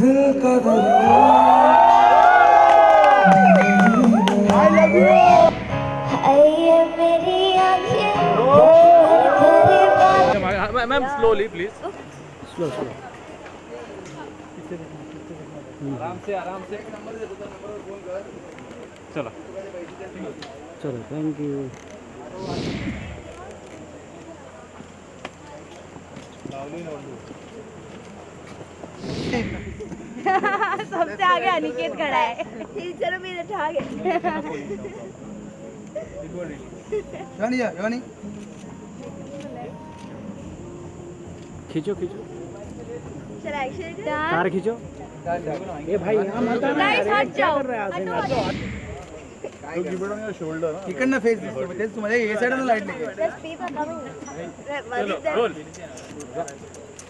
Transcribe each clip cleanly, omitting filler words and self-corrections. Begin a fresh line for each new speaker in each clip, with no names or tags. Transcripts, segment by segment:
I love you.
Ma'am, slowly, please.
Slow, slow.
आराम से चलो
चलो, thank you.
सबसे आगे अनिकेत खड़ा है। चलो मेरे आगे।
योहानी
खींचो खींचो,
चल एक्शन
कार खींचो। ए भाई यहाँ मत आना,
हट जाओ।
इकडनं फेस दिसतो तेच तुम्हाला हे साइडनं लाईट नाही
रोल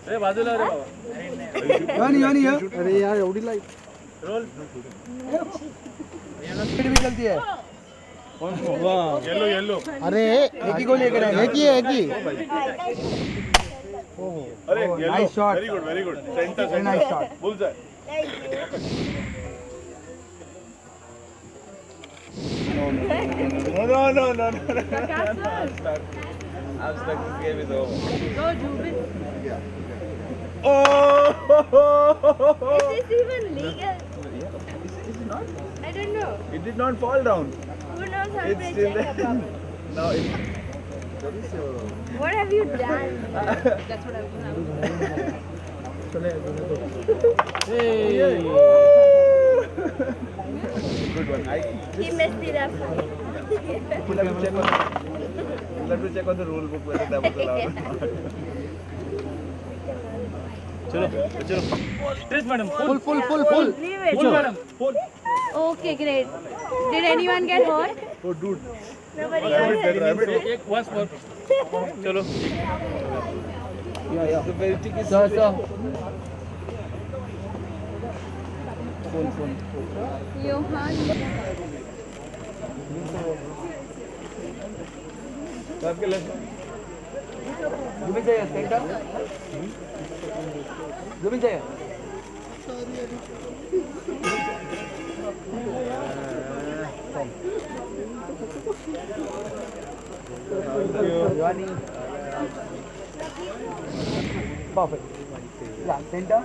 अरे बाजूला रे बाबा
योहानी
अरे यार एवढी लाईट.
रोल
स्पीड भी चलती है
येलो
अरे
एक ही गोली लेकर आए
एक ही
अरे
nice shot
very good centre
nice shot
bullseye No. I'm stuck. This game is over.
Go Jubin.
Oh!
Is this even legal?
Is it not?
I don't know.
It did not fall down.
Who knows how
It's
to
still
check the
there.
problem?
Now it. What is your?
What have you done? That's what I've done.
Good one.
He messed it up.
We'll have to check on the rule book whether that was allowed or not. चलो Yes, madam.
full.
Leave it.
Full, madam. Full.
Okay, great. Did anyone get hurt?
Oh, dude.
Nobody got hurt.
एक once more. चलो.
Yeah.
The very tricky
Sir. Full.
Yohani.
आपके left.
Zubin चाहिए centre Zubin चाहिए Yohani perfect या centre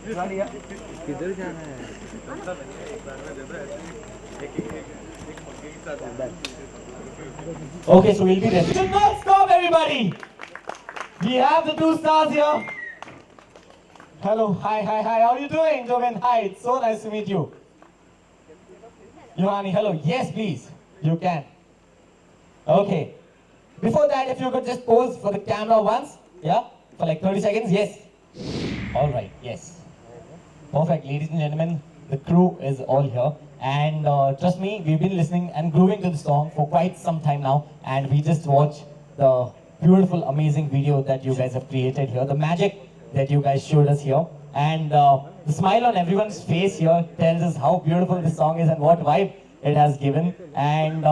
Yohani
किधर जाना है?
Okay, so we'll be ready. Do not stop, everybody. We have the two stars here. Hello, hi. How are you doing, Jubin? Hi, it's so nice to meet you. Yohani, hello. Yes, please. You can. Okay. Before that, if you could just pose for the camera once. Yeah? For like 30 seconds. Yes. All right. Yes. Perfect, ladies and gentlemen. The crew is all here. And trust me, we've been listening and grooving to the song for quite some time now. And we just watched the beautiful, amazing video that you guys have created here. The magic that you guys showed us here. And the smile on everyone's face here tells us how beautiful this song is and what vibe it has given. And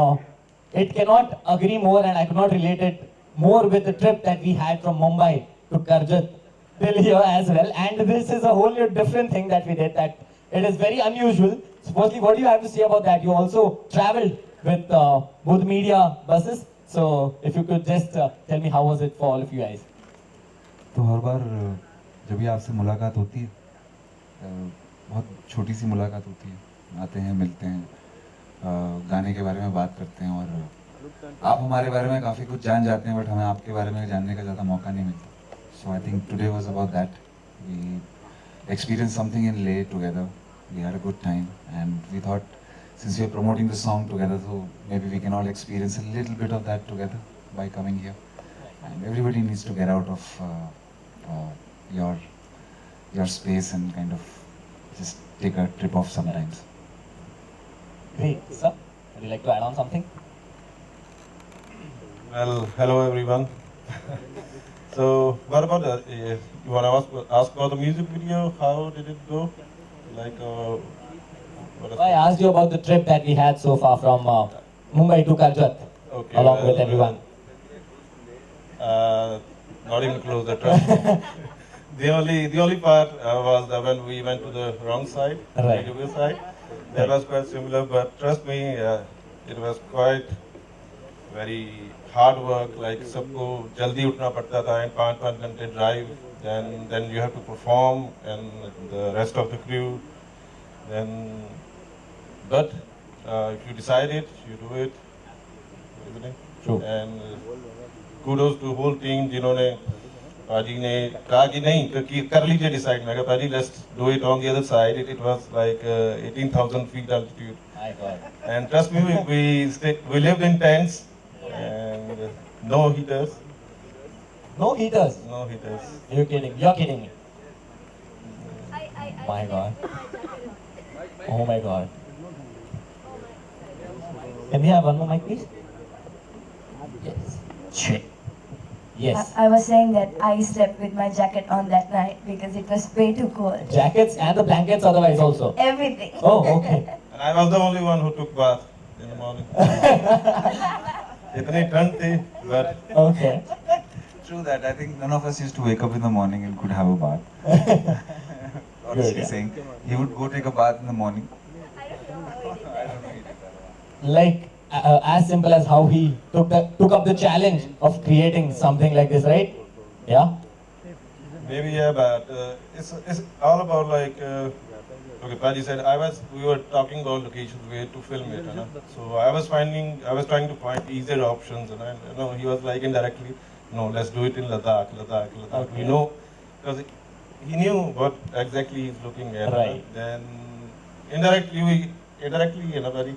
it cannot agree more, and I could not relate it more with the trip that we had from Mumbai to Karjat till here as well. And this is a whole new different thing that we did, that it is very unusual. So firstly, what do you have to say about that? You also traveled with both media buses. So if you could just tell me how was it for all of you guys?
तो हर बार जब भी आपसे मुलाकात होती है, बहुत छोटी सी मुलाकात होती है, आते हैं, मिलते हैं, गाने के बारे में बात करते हैं और आप हमारे बारे में काफ़ी कुछ जान जाते हैं, बट हमें आपके बारे में जानने का ज़्यादा मौका नहीं मिलता. So I think today was about that. We experienced something in Leh together. We had a good time, and we thought, since we are promoting the song together, so maybe we can all experience a little bit of that together by coming here. And everybody needs to get out of your space and kind of just take a trip off sometimes.
Great. Sir, would you like to add on something?
Well, hello everyone. So, what about that? You want to ask about the music video? How did it go? Like,
I asked you about the trip that we had so far from Mumbai to Karjat,
okay,
along with everyone.
Not even close. The trust. The only part was when we went to the wrong side,
Right.
the Jubin side. That was quite similar, but trust me, it was quite very hard work. Like सबको जल्दी उठना पड़ता था and 5 घंटे drive. Then you have to perform and the rest of the crew. Then, but if you decide it, you do it, isn't it?
True.
And kudos to whole team जिन्होंने पाजी ने कहा कि नहीं कि कर लीजिए decide. मैं कहा पाजी let's do it on the other side. It was like 18,000 feet altitude.
My God.
And trust me, we lived in tents and no heaters.
No heaters.
No heaters.
You're kidding. You're kidding me. My God. Oh my God. Can we have one more mic, please? Yes. Shit. Yes.
I was saying that I slept with my jacket on that night because it was way too cold.
Jackets and the blankets otherwise also.
Everything.
Oh, okay.
And I was the only one who took bath in the morning. इतनी ठंड थी, but
Okay.
True that. I think none of us used to wake up in the morning and could have a bath. Honestly
yeah.
saying, he would go take a bath in the morning.
Like as simple as how he took up the challenge of creating something like this, right? Yeah.
maybe yeah, but it's all about like. Okay, Paji said we were talking about locations where to film it, you know? So I was trying to find easier options, and you know, he was like indirectly, no, let's do it in Ladakh.
Okay.
You know, because he knew what exactly he's looking at.
Right.
Then indirectly, you know, very.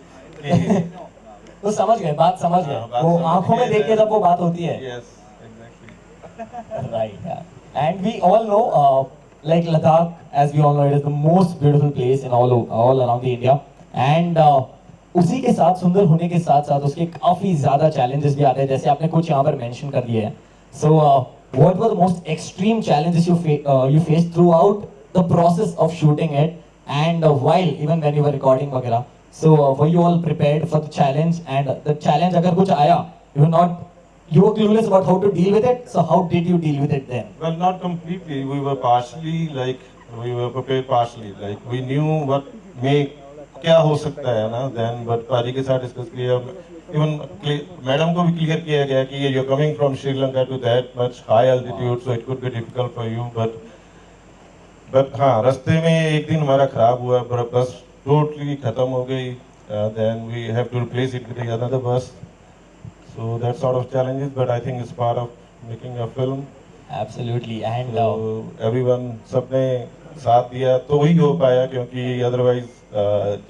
तो समझ गए, बात समझ गए.
हाँ, बात
वो
समझ
आंखों में
गए,
देख के जब वो बात होती है.
Yes, exactly.
Right. Yeah. And we all know, like Ladakh, as we all know, it is the most beautiful place in all around the India. And उसी के साथ सुंदर होने के साथ साथ उसके काफी ज्यादा challenges भी आते हैं, जैसे आपने कुछ यहाँ पर mention कर दिए हैं. So what were the most extreme challenges you faced throughout the process of shooting it, and while even when you were recording वगैरह? So were you all prepared for the challenge? And the challenge अगर कुछ आया, you were clueless about how to deal with it. So how did you deal with it then?
Well, not completely. We were prepared partially. Like we knew what क्या हो सकता है ना. Then, but पाजी के साथ discuss किया. Even madam को भी clear किया गया कि you're coming from Sri Lanka to that much high altitude, so it could be difficult for you. But हाँ, रास्ते में एक दिन हमारा खराब हुआ, बस totally खत्म हो गई. Then we have to replace it with another bus. So that sort of challenges, but I think it's part of making a film.
Absolutely. And
So everyone, सबने साथ दिया तो वही हो पाया, क्योंकि otherwise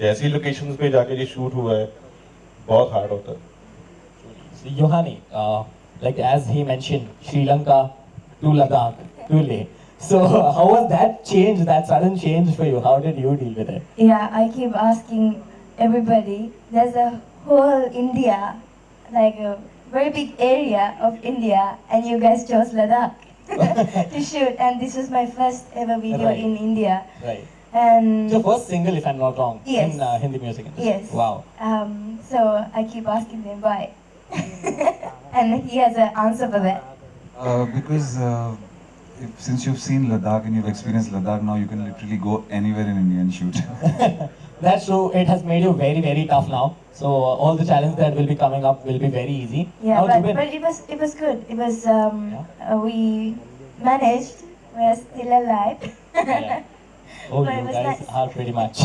जैसी locations पे जाके ये shoot हुआ है बहुत hard होता है.
so Yohani, like as he mentioned, Sri Lanka to Ladakh to Leh. So how was that change, that sudden change for you? How did you deal with it?
Yeah, I keep asking everybody. There's a whole India, like a very big area of India, and you guys chose Ladakh to shoot. And this was my first ever video
Right.
in India.
Right.
And
Your first single, if I'm not wrong,
Yes.
in Hindi music industry.
Yes.
Wow.
So I keep asking him why, and he has an answer for that.
Because since you've seen Ladakh and you've experienced Ladakh, now you can literally go anywhere in India and shoot.
That's true. It has made you very, very tough now. So all the challenges that will be coming up will be very easy.
Yeah,
Now,
but
Jubin,
it was good. It was we managed. We're still alive.
yeah. Oh,
But
you
it was
guys
nice.
are pretty much.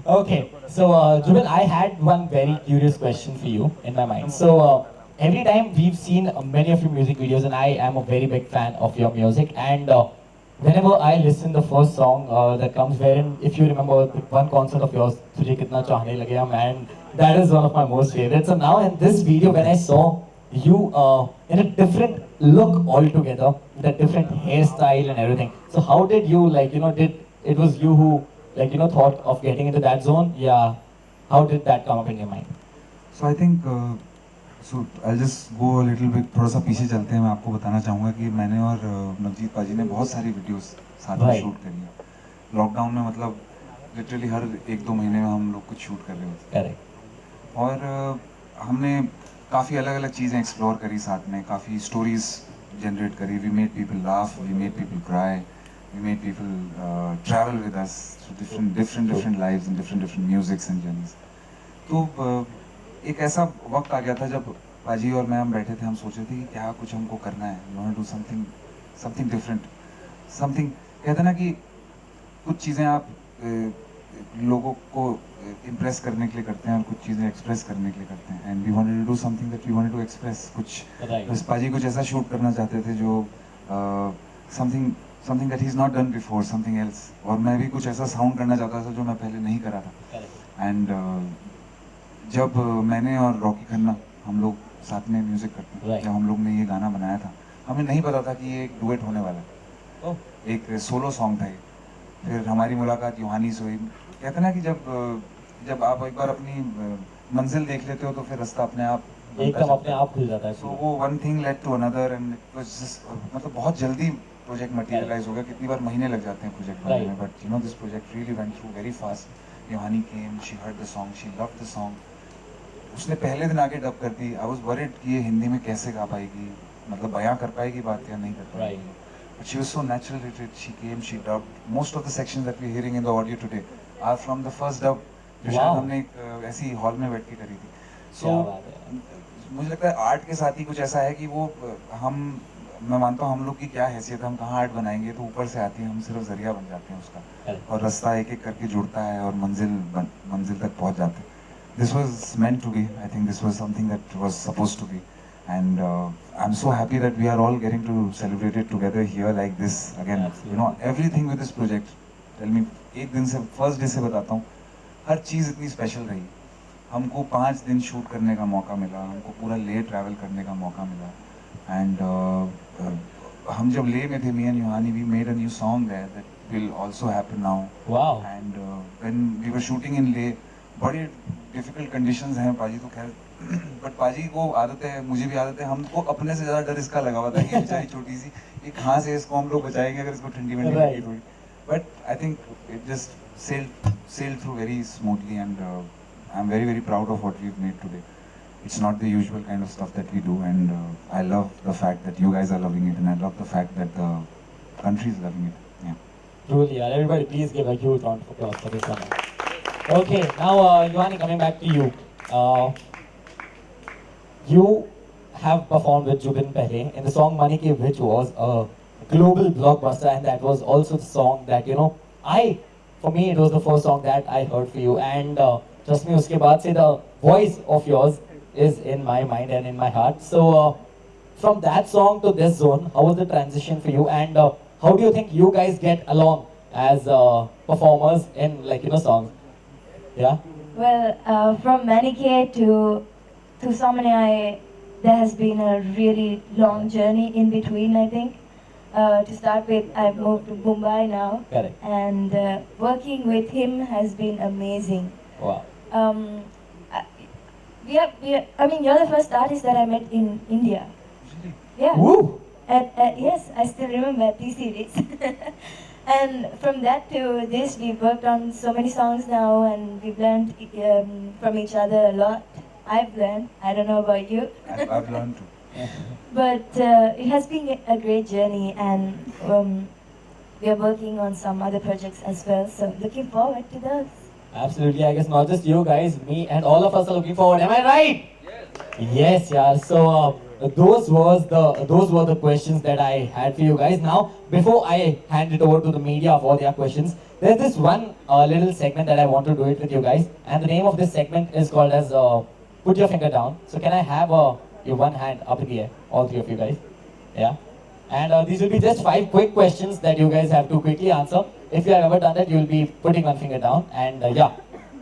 Okay, so Jubin, I had one very curious question for you in my mind. So every time we've seen many of your music videos, and I am a very big fan of your music, and whenever I listen the first song that comes, wherein, if you remember the one concert of yours, "Tujhe Kitna Chahne Lage Hum," and that is one of my most favorites. So now in this video, when I saw you in a different look altogether, with a different hairstyle and everything, so how did you, like, did it was you who, like, thought of getting into that zone? Yeah, how did that come up in your mind?
So I think so I'll just go a little bit, थोड़ा सा पीछे चलते हैं. मैं आपको बताना चाहूँगा कि मैंने और नवजीत पाजी ने बहुत सारी वीडियोस साथ में
Right.
शूट करी है. लॉकडाउन में मतलब लिटरली हर 1-2 महीने में हम लोग कुछ शूट कर रहे होते
Correct.
और हमने काफ़ी अलग अलग चीज़ें एक्सप्लोर करी साथ में, काफ़ी स्टोरीज जनरेट करी. We made people laugh, we made people cry, we made people travel with us through different lives and different musics and journeys. तो एक ऐसा वक्त आ गया था जब पाजी और मैं हम बैठे थे, हम सोचे थे कि क्या कुछ हमको करना है. We want to do something different, something. कहते हैं ना कि कुछ चीज़ें आप लोगों को इम्प्रेस करने के लिए करते हैं और कुछ चीज़ें एक्सप्रेस करने के लिए करते हैं. And we wanted to do something that we wanted to express. कुछ बस पाजी कुछ ऐसा शूट करना चाहते थे जो something that he is not done before, something else. और मैं भी कुछ ऐसा साउंड करना चाहता था जो मैं पहले नहीं करा था. एंड जब मैंने और रॉकी खन्ना हम लोग साथ में म्यूजिक करते हैं, जब हम लोग ने ये गाना बनाया था, हमें नहीं पता था कि ये एक डुएट होने वाला है. एक सोलो सॉन्ग था ये. फिर हमारी मुलाकात योहानी से हुई. कहते हैं ना कि जब आप एक बार अपनी मंजिल देख लेते हो तो फिर रास्ता अपने आप
एकदम अपने आप खुल जाता है.
सो वो one thing led to another and मतलब बहुत जल्दी प्रोजेक्ट मटेरियलाइज हो गया. कितनी बार महीने लग जाते हैं प्रोजेक्ट बनने में, but you know this project really went through very fast. Yohani came, she heard the song, she loved the song. उसने पहले दिन आके डब कर दी. आई वाज वरीड कि ये हिंदी में कैसे गा पाएगी, मतलब बयां कर पाएगी बात या नहीं कर पाएगी. But she was so natural at it. She came, she dubbed. Most of the sections that we're hearing in the audio today are from the first dub. जो शायद हमने एक ऐसी हॉल में बैठ के करी थी. So मुझे लगता है आर्ट के साथ ही कुछ ऐसा है कि वो मैं मानता हूँ हम लोग की क्या हैसियत, हम कहाँ आर्ट बनाएंगे, तो ऊपर से आती है, हम सिर्फ जरिया बन जाते हैं उसका, और रास्ता एक एक करके जुड़ता है और मंजिल तक पहुँच जाते हैं. This was meant to be. I think this was something that was supposed to be. And I'm so happy that we are all getting to celebrate it together here like this again. Absolutely. You know, everything with this project. Tell me, एक दिन से first day से बताता हूँ, हर चीज़ इतनी special रही. हमको 5 दिन शूट करने का मौका मिला, हमको पूरा ले ट्रैवल करने का मौका मिला. एंड हम जब ले में थे, me and Yohani, we made a new song there that will also happen now. Wow. And when we were shooting in Leh, बड़ी डिफिकल्ट कंडीशंस हैं पाजी, तो खैर बट पाजी को आदत है, मुझे भी आदत है. हमको अपने से ज़्यादा डर इसका लगा हुआ था कि बेचारी छोटी सी, ये कहाँ से इसको हम लोग बचाएंगे अगर इसको ठंडी में लगी थोड़ी. But I think it just sailed through very smoothly, and I'm very proud of what we've made today. It's not the usual kind of stuff that we do, and I love the fact that you guys are loving it, and I love the fact that the country is loving it. Yeah.
Truly, everybody, please give a huge round of applause for this one. Okay, now Yohani, coming back to you. You have performed with Jubin pehle in the song Manike, which was a global blockbuster, and that was also the song that, you know, for me, it was the first song that I heard for you, and trust me, uske baad se the voice of yours is in my mind and in my heart. So, from that song to this zone, how was the transition for you, and how do you think you guys get along as performers in, like, you know, songs? Yeah?
Well, from Manike to Tu Saamne Aaye, there has been a really long journey in between, I think. To start with, I've moved to Mumbai now.
Correct.
And working with him has been amazing.
Wow.
I mean, you're the first artist that I met in India. Yeah.
Woo!
Yes, I still remember T-Series. And from that to this, we've worked on so many songs now, and we've learned from each other a lot. I've learned. I don't know about you.
I've learned too.
But it has been a great journey, and we are working on some other projects as well. So looking forward to those.
Absolutely, I guess not just you guys, me and all of us are looking forward. Am I right? Yes, yeah. So those were the questions that I had for you guys. Now, before I hand it over to the media for their questions, there's this one little segment that I want to do it with you guys, and the name of this segment is called as Put Your Finger Down. So can I have your one hand up in the air, all three of you guys? Yeah. And these will be just 5 quick questions that you guys have to quickly answer. If you have ever done that, you will be putting one finger down. And yeah,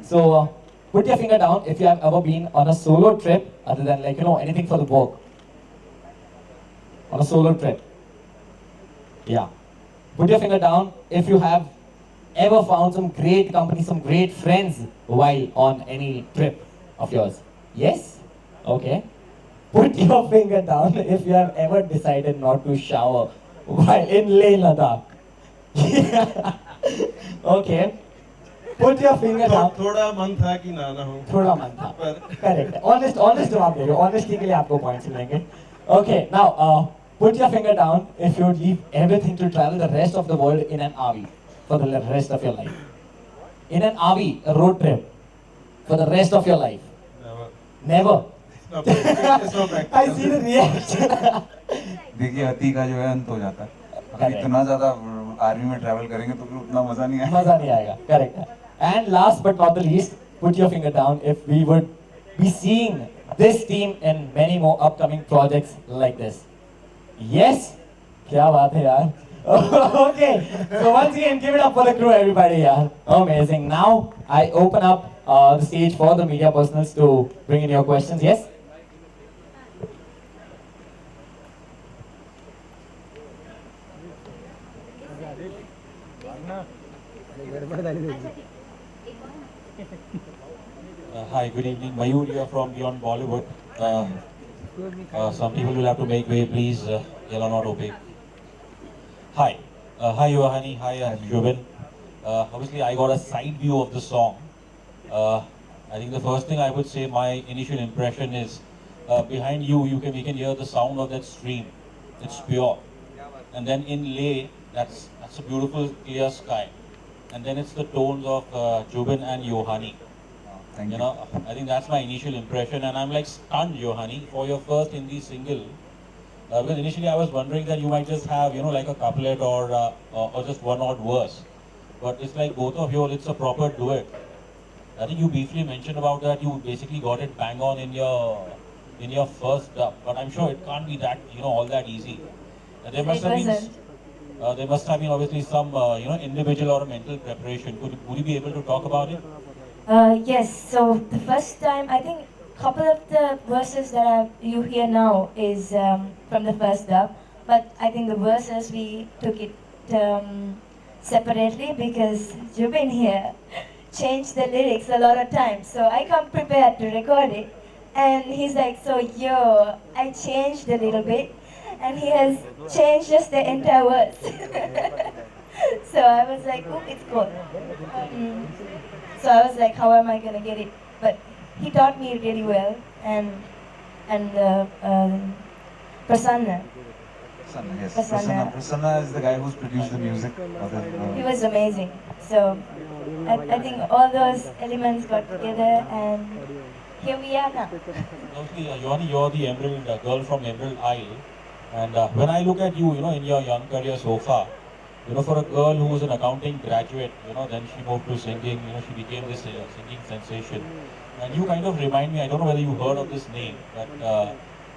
so put your finger down if you have ever been on a solo trip, other than, like, you know, anything for the work. On a solo trip. Yeah. Put your finger down if you have ever found some great company, some great friends while on any trip of yours. Yes? Okay. Put your finger down if you have ever decided not to shower while in Leh Ladakh. Okay. Put your finger down.
थोड़ा मन था कि ना हो.
थोड़ा मन था. Correct. Honest जवाब दे रहे हो. Honesty के लिए आपको points मिलेंगे. Okay. Now, put your finger down if you would leave everything to travel the rest of the world in an RV for the rest of your life. In an RV, a road trip, for the rest of your life.
Never.
Never.
No practical. It's no practical.
I see the reaction.
देखिए अति का जो है अंत हो जाता है अगर
Correct.
इतना ज़्यादा आर्मी में ट्रैवल करेंगे तो फिर उतना मज़ा नहीं आएगा
मजा नहीं आएगा. Correct. And last but not the least, put your finger down if we would be seeing this team in many more upcoming projects like this. Yes? क्या बात है यार. Okay. So once again, give it up for the crew, everybody. यार. Amazing. Now I open up the stage for the media personals to bring in your questions. Yes?
Hi, good evening. Mayur here from Beyond Bollywood. Some people will have to make way, please. Yell are not opaque. Hi. Hi, Yohani. Hi, Jubin. Obviously, I got a side view of the song. I think the first thing I would say, my initial impression is behind you, we can hear the sound of that stream. It's pure. And then in Leh, that's a beautiful clear sky. And then it's the tones of Jubin and Yohani.
Thank
You
you.
know, I think that's my initial impression, and I'm like stunned, Yohani, for your first Hindi single. Because initially I was wondering that you might just have, you know, like a couplet or just one odd verse. But it's like both of you, it's a proper duet. I think you briefly mentioned about that. You basically got it bang on in your first dub, but I'm sure it can't be that, you know, all that easy. There must
It
have been.
wasn't.
There must have been obviously some, you know, individual or mental preparation. Would you be able to talk about it?
Yes, so the first time, I think couple of the verses that you hear now is from the first dub, but I think the verses we took it separately because Jubin here changed the lyrics a lot of times. So I come prepared to record it, and he's like, so yo, I changed a little bit, and he has changed just the entire words. So I was like, oh, it's good. So I was like, how am I gonna get it? But he taught me really well, and Prasanna,
Prasanna, yes.
Prasanna.
Prasanna is the guy who's produced the music.
He was amazing. So I think all those elements got together, and here we are now.
Obviously, Yohani, you're the Emerald girl from Emerald Isle, and when I look at you, you know, in your young career so far, you know, for a girl who was an accounting graduate, you know, then she moved to singing, you know, she became this singing sensation. And you kind of remind me, I don't know whether you heard of this name, but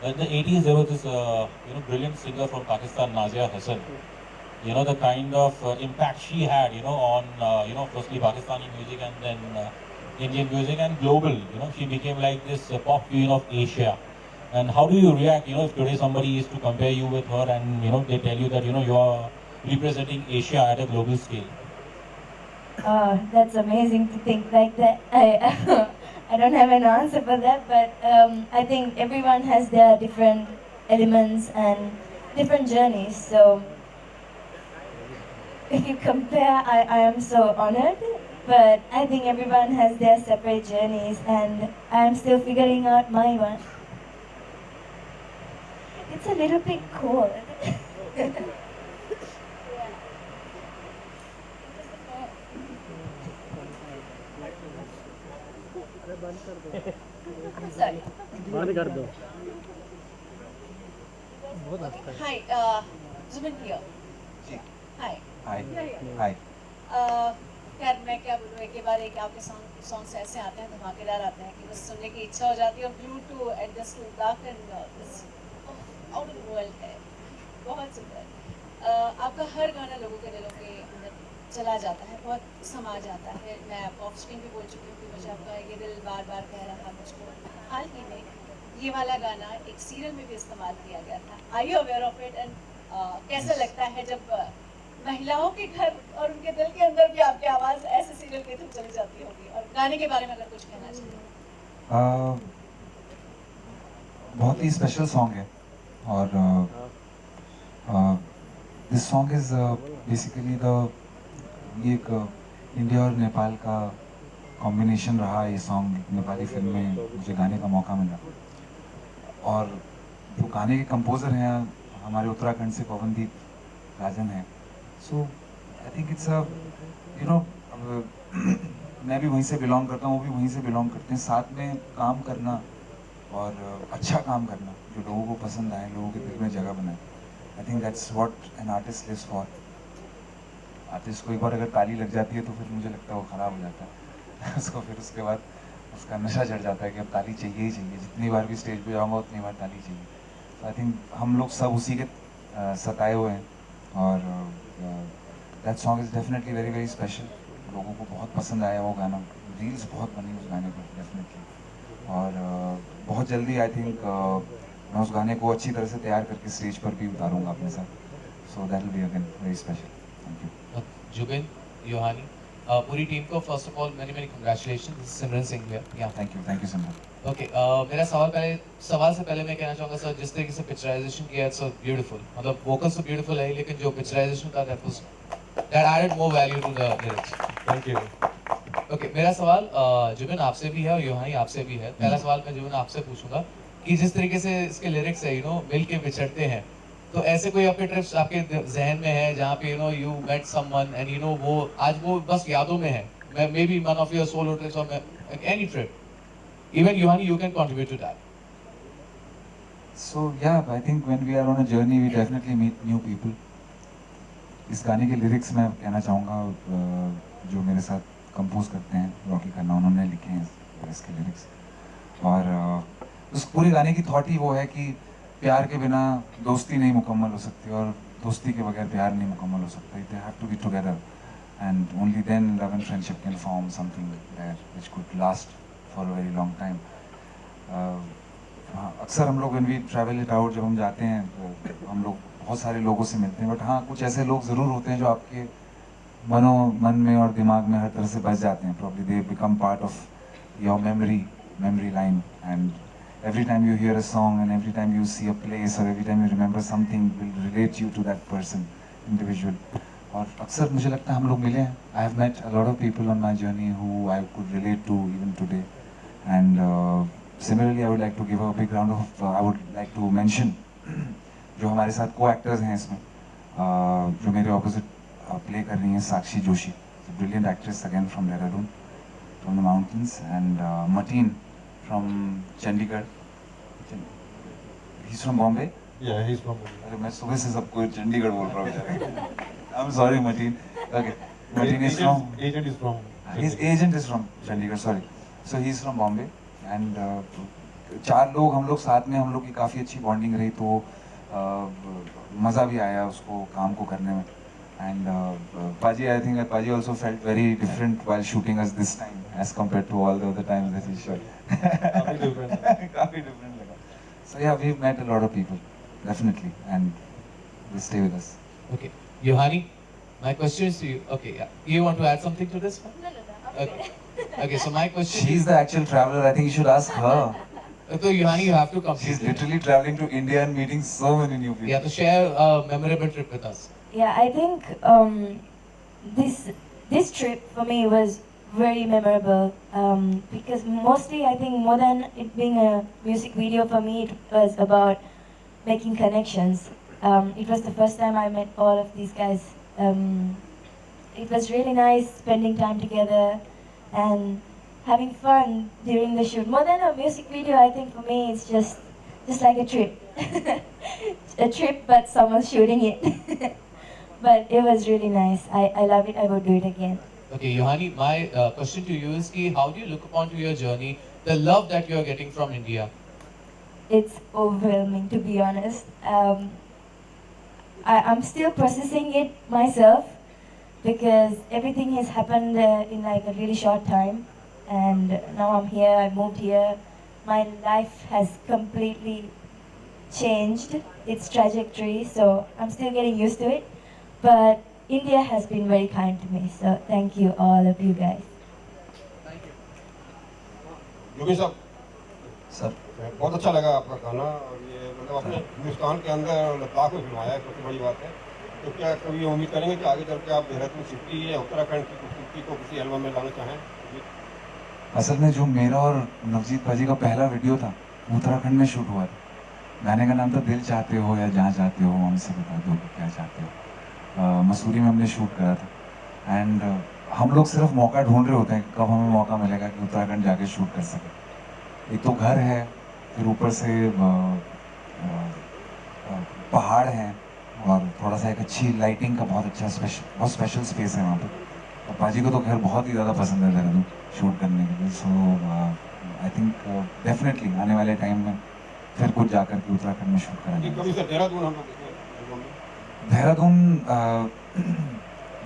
in the 80s there was this, you know, brilliant singer from Pakistan, Nazia Hassan. You know, the kind of impact she had, you know, on, you know, firstly Pakistani music and then Indian music and global, you know, she became like this pop queen of Asia. And how do you react, you know, if today somebody is to compare you with her and, you know, they tell you that, you know, you are representing Asia at a global scale?
Oh, that's amazing to think like that. I don't have an answer for that, but I think everyone has their different elements and different journeys. So if you compare, I am so honored, but I think everyone has their separate journeys, and I'm still figuring out my one. It's a little bit cold. I'm sorry.
बंद कर दो.
Hi, Jubin here. Hi.
Hi. Hi.
यार मैं क्या बोलूँ, एक के बाद एक आपके सॉन्ग्स ऐसे आते हैं, धमाकेदार आते हैं कि बस सुनने की इच्छा हो जाती है. Blue to adjust to dark and this out of the world है, बहुत सुंदर. आपका हर गाना लोगों के दिलों के अंदर चला जाता है, बहुत समा जाता है. मैं आपको ऑफ स्क्रीन भी बोल चुकी हूँ कि मुझे आपका ये दिल बार बार कह रहा मुझको. हाल ही में ये वाला गाना एक सीरियल में भी इस्तेमाल किया गया था. Are you aware of it? And कैसा लगता है जब महिलाओं के घर और उनके दिल के अंदर भी आपकी आवाज़ ऐसे सीरियल के थ्रू चली जाती होगी? और गाने के बारे में अगर कुछ कहना चाहिए.
बहुत ही स्पेशल सॉन्ग है और दिस सॉन्ग इज बेसिकली ये एक इंडिया और नेपाल का कॉम्बिनेशन रहा. ये सॉन्ग नेपाली फिल्म में मुझे गाने का मौका मिला और जो गाने के कंपोज़र हैं हमारे उत्तराखंड से पवनदीप राजन है. सो आई थिंक इट्स अ मैं भी वहीं से बिलोंग करता हूँ, वो भी वहीं से बिलोंग करते हैं. साथ में काम करना और अच्छा काम करना जो लोगों को पसंद आए, लोगों के दिल में जगह बनाए. I think that's what an artist lives for. Artist को एक बार अगर ताली लग जाती है तो फिर मुझे लगता है वो ख़राब हो जाता है. उसको फिर उसके बाद उसका नशा चढ़ जाता है कि अब ताली चाहिए ही चाहिए. जितनी बार भी स्टेज पे जाऊँगा उतनी बार ताली चाहिए. तो आई थिंक हम लोग सब उसी के सताए हुए हैं. और that song is definitely very very special. लोगों को बहुत पसंद आया वो गाना. रील्स बहुत बनी उस गाने पर डेफिनेटली. और बहुत जल्दी आई थिंक मैं उस गाने को अच्छी तरह से तैयार करके स्टेज पर भी उतारूँगा अपने साथ. So that will be again very special. Thank you.
Jubin, Yohani, पूरी टीम को first of all many many congratulation. Simran Singh है. Yeah
thank you Simran.
Okay, मेरा सवाल से पहले मैं कहना चाहूँगा सर, जिस तरीके से पिक्चराइजेशन किया है सो ब्यूटीफुल. मतलब वोकल्स तो ब्यूटीफुल है लेकिन जो पिक्चराइजेशन था that added more value to the lyrics.
Thank you.
Okay, मेरा सवाल जुबिन आपसे भी है और योहानी आपसे भी है. पहला सवाल मैं जुबिन आपसे पूछूंगा कि जिस तरीके से इसके लिरिक्स है मिल के बिछड़ते हैं, तो ऐसे कोई आपके ट्रिप्स आपके जहन में है जहाँ पे यू मेट समवन एंड वो आज वो बस यादों में है, may be one of your solo trips or any trip. Even Yohani, you can contribute to that.
So yeah, I think when we are on a journey, we definitely meet new people. इस गाने के lyrics मैं कहना चाहूँगा जो मेरे साथ compose करते हैं रॉकी खन्ना, उन्होंने लिखे हैं इसके लिरिक्स. और उस पूरे गाने की थॉट ही वो है कि प्यार के बिना दोस्ती नहीं मुकम्मल हो सकती और दोस्ती के बगैर प्यार नहीं मुकम्मल हो सकता. They have to be together and only then love and friendship can form something there which could last for a very long time. हाँ, अक्सर हम लोग when we travel it out, जब हम जाते हैं तो हम लोग बहुत सारे लोगों से मिलते हैं. बट हाँ, कुछ ऐसे लोग ज़रूर होते हैं जो आपके मन में और दिमाग में हर तरह से बस जाते हैं. Probably they become part of your memory line, and every time you hear a song and every time you see a place or every time you remember something will relate you to that person, individual. और अक्सर मुझे लगता है हम लोग मिले हैं. I have met a lot of people on my journey who I could relate to even today. And similarly, I would like to give a big round of I would like to mention जो हमारे साथ co-actors हैं इसमें, जो मेरे opposite play कर रही हैं, साक्षी Joshi, a brilliant actress again from Dehradun, from the mountains, and Mateen from Chandigarh. He's from Bombay.
Yeah, he's from Bombay.
अरे मैं सुबह से सबको चंडीगढ़ बोल रहा हूँ. I'm sorry, Mateen. Okay, Mateen is from.
Agent is from.
His agent is from Chandigarh. Sorry. So he's from Bombay. And चार लोग हम लोग साथ में, हम लोग की काफ़ी अच्छी बॉन्डिंग रही. तो मज़ा भी आया उसको काम को करने में. And Paji, I think Paji also felt very different while shooting us this time as compared to all the other times that he shot.
काफी different.
काफ़ी different लगा. So yeah, we've met a lot of people, definitely, and they stay with us.
Okay, Yohani, my question is to you. Okay, yeah. You want to add something to this one?
No.
Okay. Okay, so my question.
She's the actual traveler. I think you should ask her.
So Yohani, you have to come.
She's literally traveling to India and meeting so many new people.
Yeah, to share a memorable trip with us.
Yeah, I think this trip for me was very memorable because mostly I think more than it being a music video for me, it was about making connections. It was the first time I met all of these guys. It was really nice spending time together and having fun during the shoot. More than a music video, I think for me it's just like a trip. A trip, but someone's shooting it. But it was really nice. I love it. I would do it again.
Okay, Yohani, my question to you is ki, how do you look upon to your journey, the love that you are getting from India?
It's overwhelming, to be honest. I'm still processing it myself because everything has happened in like a really short time. And now I'm here, I moved here. My life has completely changed its trajectory, so I'm still getting used to it. But India has been very kind to me, so thank you, all of you guys.
योगी साहब,
sir
बहुत अच्छा लगा आपका गाना. और ये मतलब अपने हिंदुस्तान के अंदर लद्दाख में फिल्माया है, सबसे बड़ी बात है. तो क्या कभी उम्मीद करेंगे कि आगे चल के आप देहरादून सिटी या उत्तराखंड की खूबसूरती को किसी एल्बम में लाना चाहें?
असल में जो मेरा और नवजीत भाजी का पहला वीडियो था उत्तराखंड में शूट हुआ था. गाने का नाम था दिल चाहते हो या जहाँ चाहते हो हमसे बता दो कि क्या चाहते हो। मसूरी में हमने शूट करा था एंड हम लोग सिर्फ मौका ढूंढ रहे होते हैं कि कब हमें मौका मिलेगा कि उत्तराखंड जाके शूट कर सके। एक तो घर है, फिर ऊपर से पहाड़ हैं और थोड़ा सा एक अच्छी लाइटिंग का बहुत स्पेशल स्पेस है वहाँ पे। और पाजी को तो खैर बहुत ही ज़्यादा पसंद है देहरादून शूट करने के लिए। सो आई थिंक डेफिनेटली आने वाले टाइम में फिर कुछ जाकर के उत्तराखंड में शूट
कभी
करेंगे।
से देहरादून हम लोग देखें में।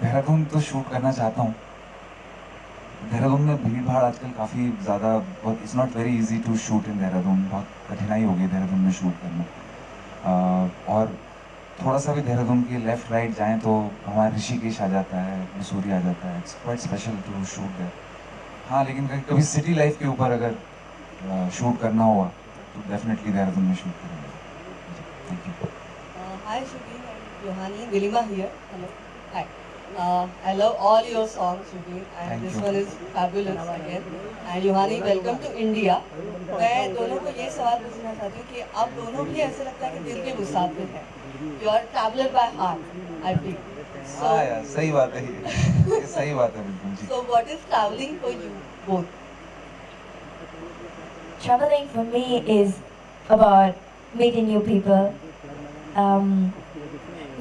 देहरादून तो शूट करना चाहता हूँ। देहरादून में भीड़ भाड़ आजकल काफ़ी ज़्यादा, it's not very easy to shoot in Dehradun. बहुत कठिनाई होगी देहरादून में शूट करना। और थोड़ा सा भी देहरादून की लेफ्ट राइट जाएं तो हमारा ऋषिकेश आ जाता है, मसूरी आ जाता है। It's quite special to shoot there. हाँ, लेकिन कभी सिटी लाइफ के ऊपर अगर शूट करना हुआ तो डेफिनेटली देहरादून में शूट करेंगे। Thank you.
Hi Jubin and Yohani, Nilima here. Hello. Hi. I love all your songs, Jubin, and
Thank
this
you.
one is fabulous again. And Yohani, welcome to India. मैं दोनों को ये सवाल पूछना चाहती हूँ कि आप दोनों भी ऐसे लगता है कि दिल के मुसाफिर हैं. You are traveler by heart, I feel.
हाँ यार, सही बात है ये सही बात है बिल्कुल जी।
So what is traveling for you both?
Traveling for me is about meeting new people,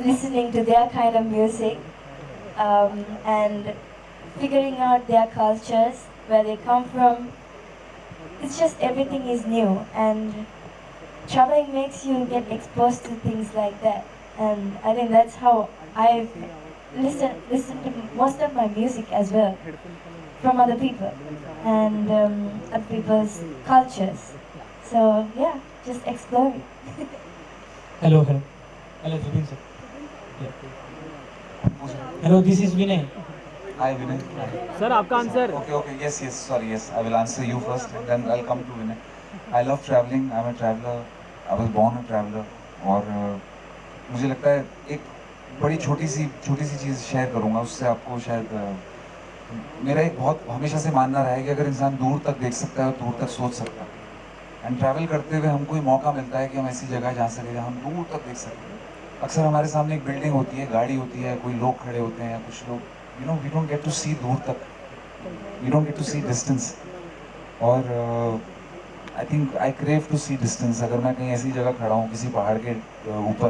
listening to their kind of music, and figuring out their cultures, where they come from. It's just everything is new, and traveling makes you get exposed to things like that. And I think that's how I've listened to most of my music as well, from other people and other people's cultures. So yeah, just exploring.
Hello, Jubin sir. Hello, this is Vinay.
Hi Vinay.
Sir आपका answer.
Okay, yes, sorry, yes. I will answer you first and then I'll come to Vinay. I love traveling. I'm a traveler. I was born a traveler. और मुझे लगता है एक बड़ी छोटी सी चीज़ share करूँगा, उससे आपको शायद मेरा एक बहुत हमेशा से मानना रहा है कि अगर इंसान दूर तक देख सकता है, दूर तक सोच सकता है। एंड ट्रैवल करते हुए हमको ये मौका मिलता है कि हम ऐसी जगह जा सके जहाँ हम दूर तक देख सकें। अक्सर हमारे सामने एक बिल्डिंग होती है, गाड़ी होती है, कोई लोग खड़े होते हैं, कुछ लोग, you know, we don't get to see दूर तक, we don't get to see distance. और I think I crave to see distance. अगर मैं कहीं ऐसी जगह खड़ा हूँ किसी पहाड़ के ऊपर,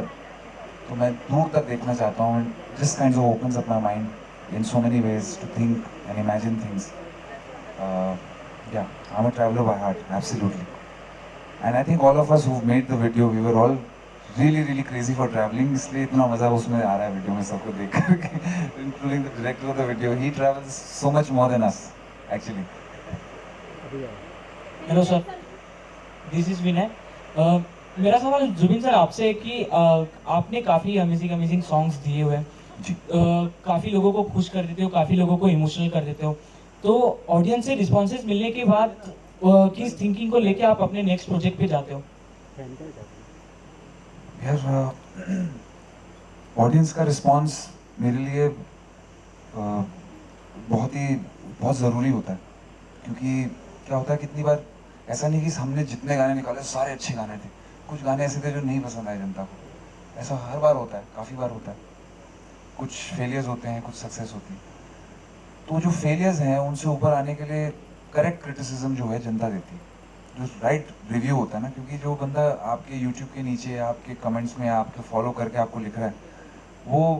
तो मैं दूर तक देखना चाहता हूँ। This kind of opens up my mind in so many ways to think and imagine things. Yeah, I'm a traveler by heart, absolutely. And I think all of us who've made the video, we were all really crazy for traveling. इसलिए इतना मज़ा उसमें आ रहा है video में सबको देख करके, including the director of the video. He travels so much more than us, actually.
Hello sir, this is Vinay. मेरा सवाल जुबिन सर आपसे है कि आपने काफ़ी अमेजिंग सॉन्ग्स दिए हुए हैं, काफ़ी लोगों को खुश कर देते हो, काफ़ी लोगों को इमोशनल कर देते हो। तो ऑडियंस से रिस्पॉन्सेज मिलने के बाद किस थिंकिंग को लेके आप अपने नेक्स्ट प्रोजेक्ट पे जाते हो?
यार, ऑडियंस का रिस्पॉन्स मेरे लिए बहुत ज़रूरी होता है। क्योंकि क्या होता है, कितनी बार ऐसा नहीं कि हमने जितने गाने निकाले सारे अच्छे गाने थे, कुछ गाने ऐसे थे जो नहीं पसंद आए जनता को। ऐसा हर बार होता है, काफ़ी बार होता है। कुछ फेलियर्स होते हैं, कुछ सक्सेस होती है। तो जो फेलियर्स हैं उनसे ऊपर आने के लिए करेक्ट क्रिटिसिज्म जो है जनता देती है, जो राइट रिव्यू होता है ना। क्योंकि जो बंदा आपके यूट्यूब के नीचे, आपके कमेंट्स में, आपके फॉलो करके आपको लिख रहा है, वो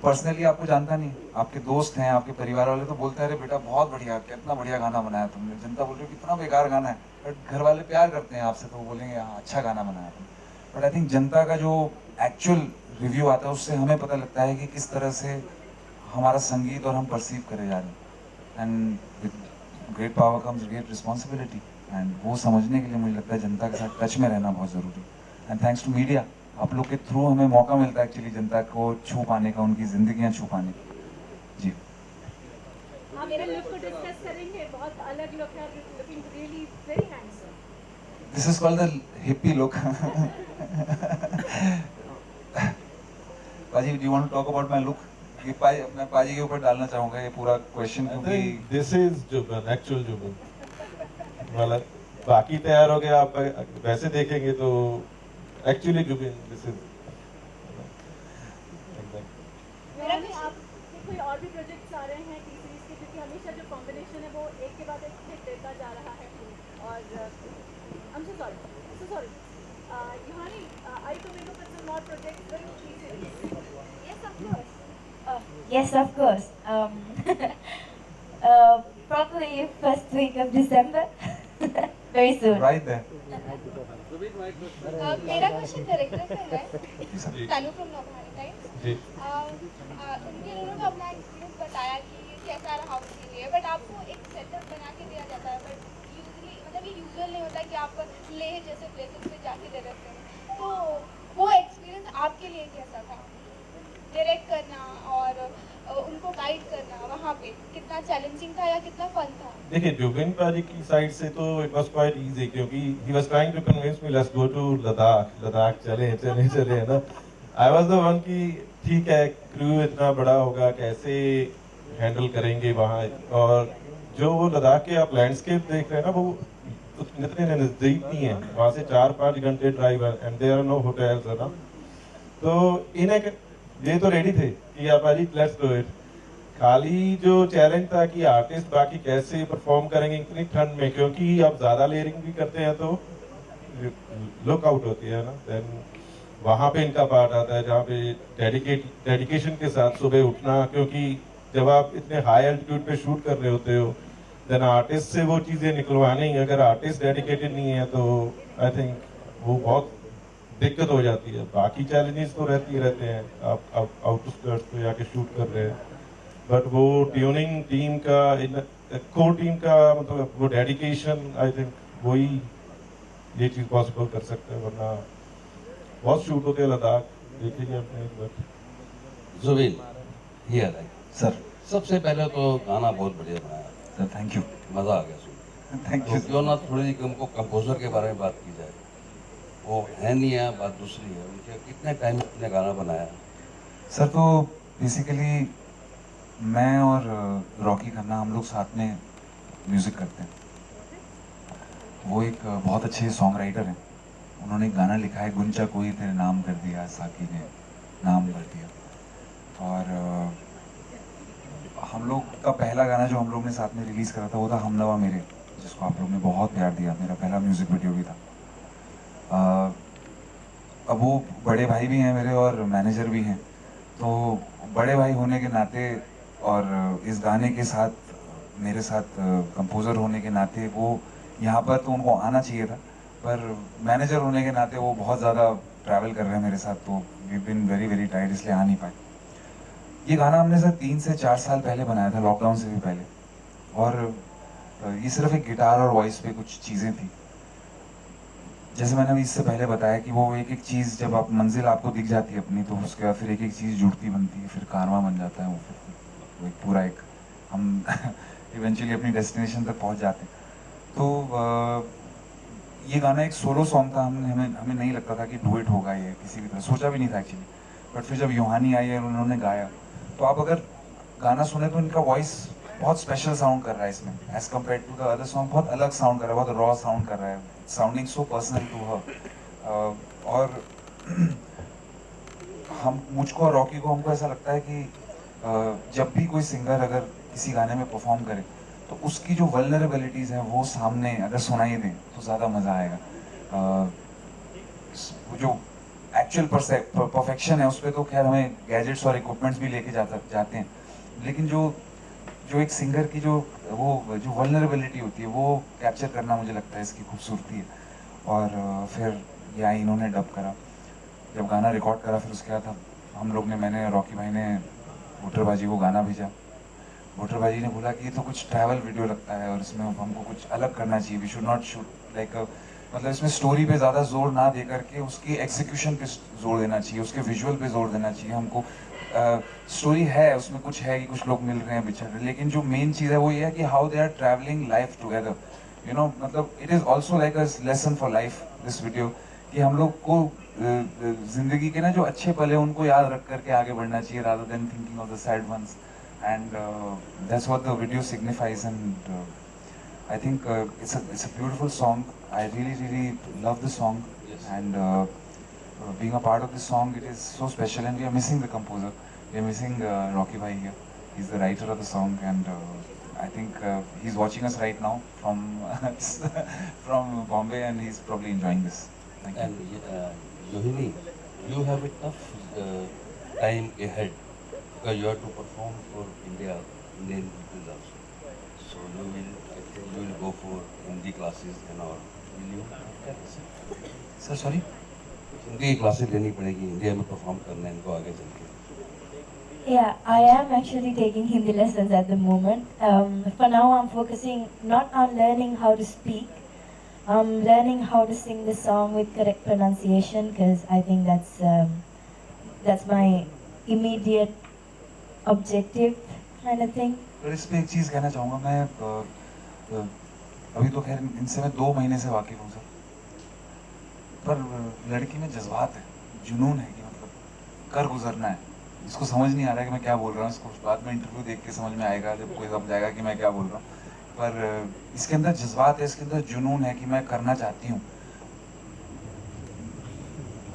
पर्सनली आपको जानता नहीं। आपके दोस्त हैं, आपके परिवार वाले तो बोलते हैं अरे बेटा बहुत बढ़िया, कितना बढ़िया गाना बनाया तुमने। जनता बोल रही है कितना बेकार गाना है, बट घर वाले प्यार करते हैं आपसे तो वो बोलेंगे हाँ अच्छा गाना बनाया तुमने। बट आई थिंक जनता का जो एक्चुअल रिव्यू आता है उससे हमें पता लगता है कि किस तरह से हमारा संगीत और हम परसीव करे जा रहे हैं। And with great power comes great responsibility, and वो समझने के लिए मुझे लगता है जनता के साथ टच में रहना बहुत ज़रूरी है। एंड थैंक्स टू मीडिया, आप लोग के थ्रू हमें मौका मिलता है एक्चुअली जनता को छू पाने का, उनकी ज़िंदगियाँ छू पाने का। जी
हाँ, मेरे लुक को डिस्कस करेंगे। बहुत अलग लुक है, looking really very handsome.
This is called the hippie look. पाजी, do you want to talk about my look? ये मैं पाजी के ऊपर डालना चाहूंगा ये पूरा क्वेश्चन, क्योंकि
this is Zubin, actual Zubin वाला। बाकी तैयार हो गया, आप वैसे देखेंगे तो एक्चुअली जुबिन दिस इज
मेरा भी आपके कोई और भी प्रोजेक्ट्स आ रहे हैं टी सीरीज के, क्योंकि हमेशा जो कॉम्बिनेशन है वो एक के बाद एक हिट देता जा रहा है। और I'm so sorry, Yohani, are you coming up with some more projects with T series?
Yes, of course. Yes, of course. Probably first week of December. Very soon.
Right there.
मेरा question director से है, तालु from Navbharat times. उनके लोगों ने अपना experience बताया कि कैसा रहा उनके लिए, बट आपको एक सेटअप बना के दिया जाता है, बट यूजुअली मतलब ये यूजुअल नहीं होता कि आप लेह जैसे प्लेसेस पे जाके डायरेक्ट करें। तो वो एक्सपीरियंस आपके लिए कैसा था, डायरेक्ट करना और उनको गाइड करना, वहाँ पे कितना चैलेंजिंग था या कितना फन था?
देखिए जुबिन पाजी की साइड से तो इट वाज क्वाइट इजी, क्योंकि he was trying to convince me let's go to Ladakh चले है ना। आई वाज द वन की ठीक है, क्रू इतना बड़ा होगा, कैसे हैंडल करेंगे वहाँ, और जो वो लद्दाख के आप लैंडस्केप देख रहे हैं ना, वो इतने नजदीक नहीं है, वहाँ से 4-5 घंटे ड्राइव है, and there are no hotels है ना। तो इन्हें ये तो रेडी थे कि आप आज लेट्स डू इट। खाली जो चैलेंज था कि आर्टिस्ट बाकी कैसे परफॉर्म करेंगे इतनी ठंड में, क्योंकि आप ज्यादा लेयरिंग भी करते हैं तो लुक आउट होती है ना। देन वहाँ पे इनका पार्ट आता है जहाँ पे डेडिकेशन के साथ सुबह उठना, क्योंकि जब आप इतने हाई एल्टीट्यूड पे शूट कर रहे होते हो, देन आर्टिस्ट से वो चीजें निकलवानी, अगर आर्टिस्ट डेडिकेटेड नहीं है तो आई थिंक वो बहुत दिक्कत हो जाती है। बाकी चैलेंजेस तो रहते हैं, आप आउटस्कर्ट्स पे जाके शूट कर रहे हैं, बट वो ट्यूनिंग टीम का, कोर टीम का मतलब वो डेडिकेशन, आई थिंक वही ये चीज पॉसिबल कर सकते हैं, वरना बहुत शूट होते हैं लद्दाख, देखेंगे आपने एक बार।
जुबिन हियर
सर,
सबसे पहले तो गाना बहुत बढ़िया बनाया
सर, थैंक यू,
मजा आ गया सुन।
Thank you.
क्यों ना थोड़ी हमको कंपोजर के बारे में बात की जाए, वो है नहीं है, बात दूसरी है, उनके कितने टाइम में अपने गाना बनाया?
सर तो बेसिकली मैं और रॉकी खन्ना हम लोग साथ में म्यूज़िक करते हैं। वो एक बहुत अच्छे सॉन्ग राइटर हैं, उन्होंने एक गाना लिखा है, गुंचा कोई तेरे नाम कर दिया, साकी ने नाम कर दिया। और हम लोग का पहला गाना जो हम लोग ने साथ में रिलीज़ करा था वो था हमनवा मेरे, जिसको आप लोग ने बहुत प्यार दिया, मेरा पहला म्यूज़िक वीडियो भी था। अब वो बड़े भाई भी हैं मेरे और मैनेजर भी हैं, तो बड़े भाई होने के नाते और इस गाने के साथ मेरे साथ कंपोज़र होने के नाते वो यहाँ पर तो उनको आना चाहिए था, पर मैनेजर होने के नाते वो बहुत ज़्यादा ट्रैवल कर रहे हैं मेरे साथ, तो we been very very tight, इसलिए आ नहीं पाए। ये गाना हमने सर 3 से 4 साल पहले बनाया था, लॉकडाउन से भी पहले, और ये सिर्फ एक गिटार और वॉइस पे कुछ चीज़ें थी। जैसे मैंने अभी इससे पहले बताया कि वो एक एक चीज़, जब आप मंजिल आपको दिख जाती है अपनी, तो उसके बाद फिर एक एक चीज़ जुड़ती बनती है, फिर कारवां बन जाता है वो, फिर वो एक पूरा एक हम इवेंचुअली अपनी डेस्टिनेशन तक पहुंच जाते हैं। तो ये गाना एक सोलो सॉन्ग था, हमें नहीं लगता था कि डुएट होगा, ये किसी भी तरह सोचा भी नहीं था एक्चुअली, बट फिर जब योहानी आई और उन्होंने गाया, तो आप अगर गाना सुने तो इनका वॉइस बहुत स्पेशल साउंड कर रहा है इसमें, as compared to the other song बहुत अलग साउंड कर रहा है, बहुत रॉ साउंड कर रहा है, sounding so personal to her. और मुझको और रॉकी को, हमको ऐसा लगता है कि जब भी कोई सिंगर अगर किसी गाने में परफॉर्म करे तो उसकी जो वल्नरेबिलिटीज़ हैं वो सामने अगर सुनाई दें तो ज़्यादा मज़ा आएगा। वो जो एक्चुअल परफेक्शन है उस पर तो खैर हमें गैजेट्स और इक्विपमेंट्स भी लेके जाते हैं, लेकिन जो एक सिंगर की जो वल्नरेबिलिटी होती है वो कैप्चर करना मुझे लगता है इसकी खूबसूरती है। और फिर यहाँ इन्होंने डब करा, जब गाना रिकॉर्ड करा, फिर उसके बाद हम लोग ने, मैंने रॉकी भाई ने भुट्टरबाजी को गाना भेजा। भुट्टरबाजी ने बोला कि ये तो कुछ ट्रैवल वीडियो लगता है और इसमें हमको कुछ अलग करना चाहिए, we should not shoot like, मतलब इसमें स्टोरी पे ज़्यादा जोर ना दे करके उसकी एग्जीक्यूशन पे जोर देना चाहिए, उसके विजुअल पे जोर देना चाहिए हमको। स्टोरी है उसमें, कुछ है कि कुछ लोग मिल रहे हैं, बिछड़ रहे हैं, लेकिन जो मेन चीज़ है वो ये है कि how they are travelling life together, you know, मतलब it is also like a lesson for life this video, कि हम लोग को जिंदगी के ना जो अच्छे पल है उनको याद रख करके आगे बढ़ना चाहिए, rather than thinking of the sad ones, and that's what the video signifies. And I think it's a beautiful song. I really love the song, and being a part of this song, it is so special. And we are missing the composer. We are missing Rocky Bhai here. He's the writer of the song, and I think he's watching us right now from from Bombay, and he's probably enjoying this. Thank you.
And Yohini, you have a tough time ahead because you have to perform for Indian people also. So I think you will go for Hindi classes and all. Will you?
Sir, sorry.
Hindi classes लेनी पड़ेगी India में perform करना है इनको आगे चल के.
Yeah, I am actually taking Hindi lessons at the moment. For now, I'm focusing not on learning how to speak. I'm learning how to sing the song with correct pronunciation because I think that's my immediate objective kind of thing.
पर इस पे एक चीज़ कहना चाहूँगा मैं अभी तो खैर इनसे मैं 2 महीने से वाकिफ़ हूँ सर, पर लड़की में जज्बात है, जुनून है कि मतलब कर गुजरना है. इसको समझ नहीं आ रहा है कि मैं क्या बोल रहा हूँ. इसको बाद में इंटरव्यू देख के समझ में आएगा जब कोई समझाएगा कि मैं क्या बोल रहा हूँ. पर इसके अंदर जज्बात है, इसके अंदर जुनून है कि मैं करना चाहती हूँ.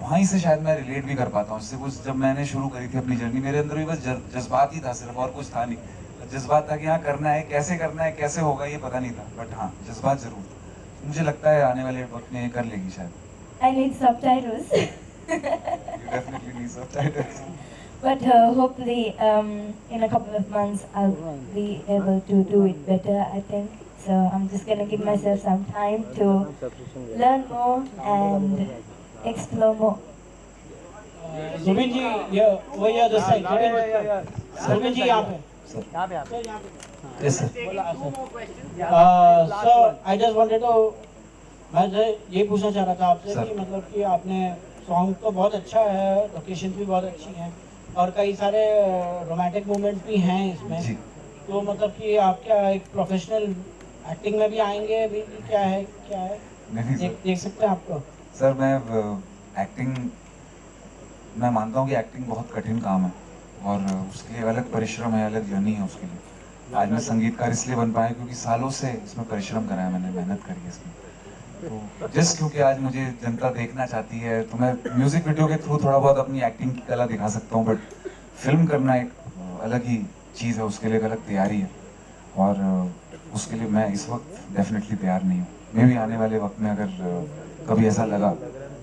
वहीं से शायद मैं रिलेट भी कर पाता हूँ. इससे कुछ जब मैंने शुरू करी थी अपनी जर्नी, मेरे अंदर भी बस जज्बात ही था सिर्फ, और कुछ था नहीं. जज्बात था कि हाँ करना है, कैसे होगा ये पता नहीं था, बट हाँ जज्बात जरूर. मुझे लगता है आने वाले वक्त में ये कर लेगी शायद.
I need subtitles.
You definitely need subtitles.
But hopefully in a couple of months I'll be able to do it better, I think. So I'm just going to give myself some time to learn more and explore more.
Zubin जी ये वही है this side. Zubin जी यहाँ पे.
Yes sir.
So I just wanted to मैं ये पूछना चाह रहा था आपसे कि मतलब कि आपने सॉन्ग तो बहुत अच्छा है, लोकेशन भी बहुत अच्छी है और कई सारे रोमांटिक मोमेंट्स भी हैं इसमें. तो मतलब कि आप क्या एक प्रोफेशनल एक्टिंग में भी आएंगे अभी, क्या है देख सकते हैं आपको?
सर मैं एक्टिंग मैं मानता हूँ कि एक्टिंग बहुत कठिन काम है और उसके लिए अलग परिश्रम है, अलग जर्नी है उसके लिए. आज मैं संगीतकार इसलिए बन पाया क्योंकि सालों से इसमें परिश्रम करा है, मैंने मेहनत करी है इसमें. तो जस्ट क्योंकि आज मुझे जनता देखना चाहती है तो मैं म्यूजिक वीडियो के थ्रू थोड़ा बहुत अपनी एक्टिंग की कला दिखा सकता हूँ, बट फिल्म करना एक अलग ही चीज़ है, उसके लिए एक अलग तैयारी है और उसके लिए मैं इस वक्त डेफिनेटली तैयार नहीं हूँ. मैं भी आने वाले वक्त में अगर कभी ऐसा लगा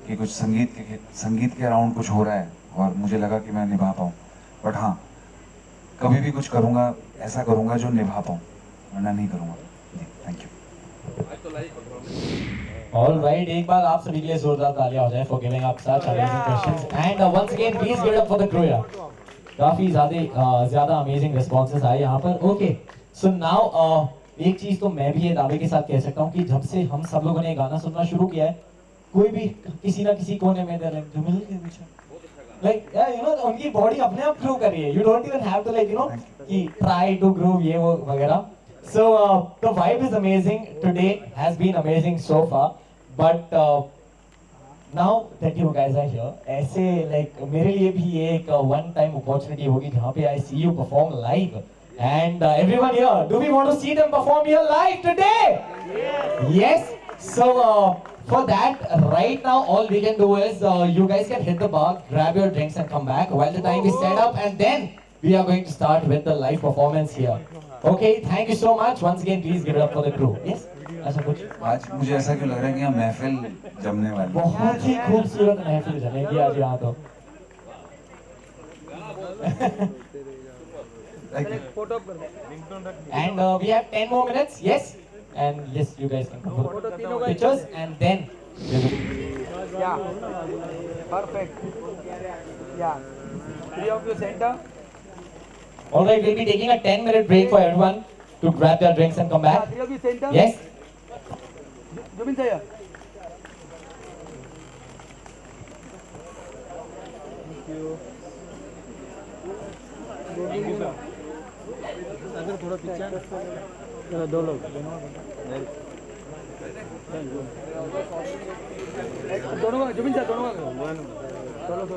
कि कुछ संगीत के अराउंड कुछ हो रहा है और मुझे लगा कि मैं निभा पाऊँ, बट हाँ कभी भी कुछ करूँगा ऐसा करूँगा जो निभा पाऊँ, वरना नहीं करूँगा. Thank you.
All right, एक बार आप सभी के लिए जोरदार तालियां हो जाए for giving up such amazing questions and once again please give it up for the crew यार. काफी ज़्यादा amazing responses आए यहाँ पर. Okay, so now एक चीज तो मैं भी ये दावे के साथ कह सकता हूँ कि जब से हम सब लोगों ने गाना सुनना शुरू किया है, कोई भी किसी ना किसी कोने में like you know उनकी बॉडी अपने आप ग्रो कर रही है. You don't even have to like you know कि try to groove ये वो वगैरह. So the vibe is amazing today, has been amazing so far, but now that you guys are here, ऐसे like मेरे लिए भी ये एक one time opportunity होगी जहाँ पे I see you perform live, and everyone here, do we want to see them perform here live today? Yes. So for that, right now all we can do is you guys can hit the bar, grab your drinks and come back while the time is set up, and then we are going to start with the live performance here. Okay, thank you so much. Once again, please give it up for the crew. Yes? ऐसा कुछ?
आज मुझे ऐसा क्यों लग रहा है कि यहाँ महफिल जमने वाली है.
बहुत ही खूबसूरत महफिल जमेगी आज यहाँ तो. And we have 10 more minutes. Yes? And yes, you guys can come for the pictures and then.
Yeah. Perfect. Yeah. 3 of you center.
All right, we'll be taking a 10-minute break for everyone to grab their drinks and come back. Yes?
Jubin sir. Thank you. अगर थोड़ा पीछे 2 लोग दोनों का Zubin sir दोनों का solo